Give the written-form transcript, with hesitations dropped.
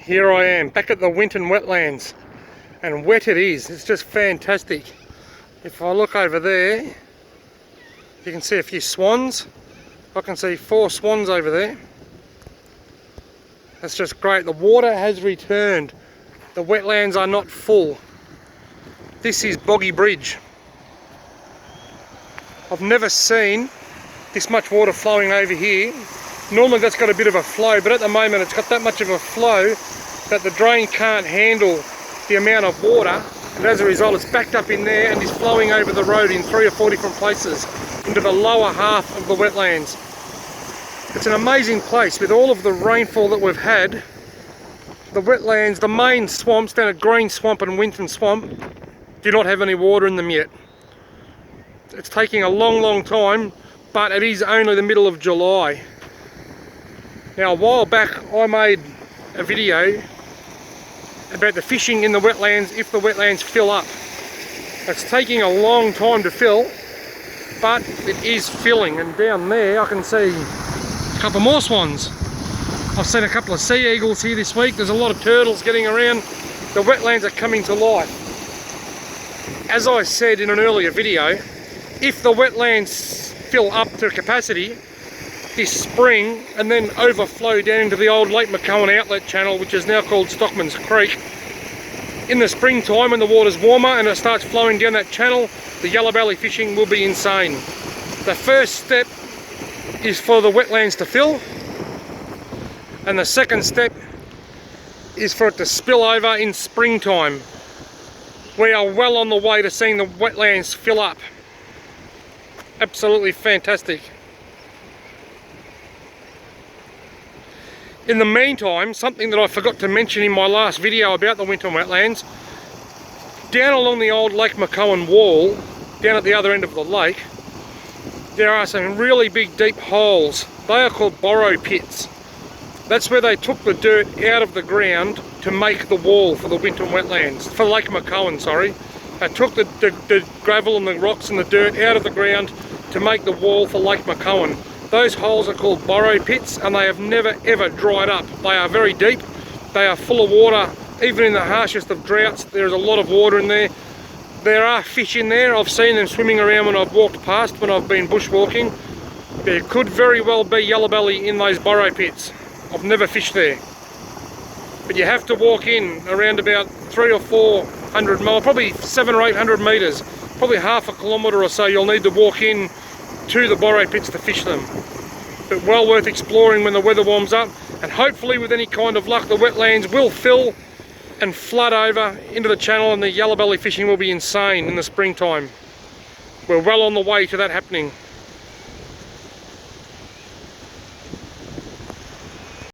Here I am, back at the Winton Wetlands, and wet it is. It's just fantastic. If I look over there, you can see a few swans. I can see 4 swans over there. That's just great. The water has returned. The wetlands are not full. This is Boggy Bridge. I've never seen this much water flowing over here. Normally that's got a bit of a flow, but at the moment it's got that much of a flow that the drain can't handle the amount of water, and as a result it's backed up in there and is flowing over the road in 3 or 4 different places into the lower half of the wetlands. It's an amazing place. With all of the rainfall that we've had, the wetlands, the main swamps down at Green Swamp and Winton Swamp, do not have any water in them yet. It's taking a long time, but it is only the middle of July. Now, a while back I made a video about the fishing in the wetlands if the wetlands fill up. It's taking a long time to fill, but it is filling, and down there I can see a couple more swans. I've seen a couple of sea eagles here this week. There's a lot of turtles getting around. The wetlands are coming to life. As I said in an earlier video, if the wetlands fill up to capacity this spring and then overflow down into the old Lake McCowan outlet channel, which is now called Stockman's Creek, in the springtime when the water's warmer and it starts flowing down that channel, the yellowbelly fishing will be insane. The first step is for the wetlands to fill, and the second step is for it to spill over in springtime. We are well on the way to seeing the wetlands fill up. Absolutely fantastic. In the meantime, something that I forgot to mention in my last video about the Winton Wetlands, down along the old Lake McCowan wall, down at the other end of the lake, there are some really big deep holes. They are called borrow pits. That's where they took the dirt out of the ground to make the wall for the Winton Wetlands, for Lake McCowan, sorry. They took the gravel and the rocks and the dirt out of the ground to make the wall for Lake McCowan. Those holes are called borrow pits, and they have never ever dried up. They are very deep, they are full of water. Even in the harshest of droughts, there is a lot of water in there. There are fish in there. I've seen them swimming around when I've walked past, when I've been bushwalking. There could very well be yellowbelly in those borrow pits. I've never fished there. But you have to walk in around about 300 or 400 miles, probably 700 or 800 metres, probably half a kilometre or so. You'll need to walk in to the borrow pits to fish them. But well worth exploring when the weather warms up, and hopefully with any kind of luck the wetlands will fill and flood over into the channel, and the yellowbelly fishing will be insane in the springtime. We're well on the way to that happening.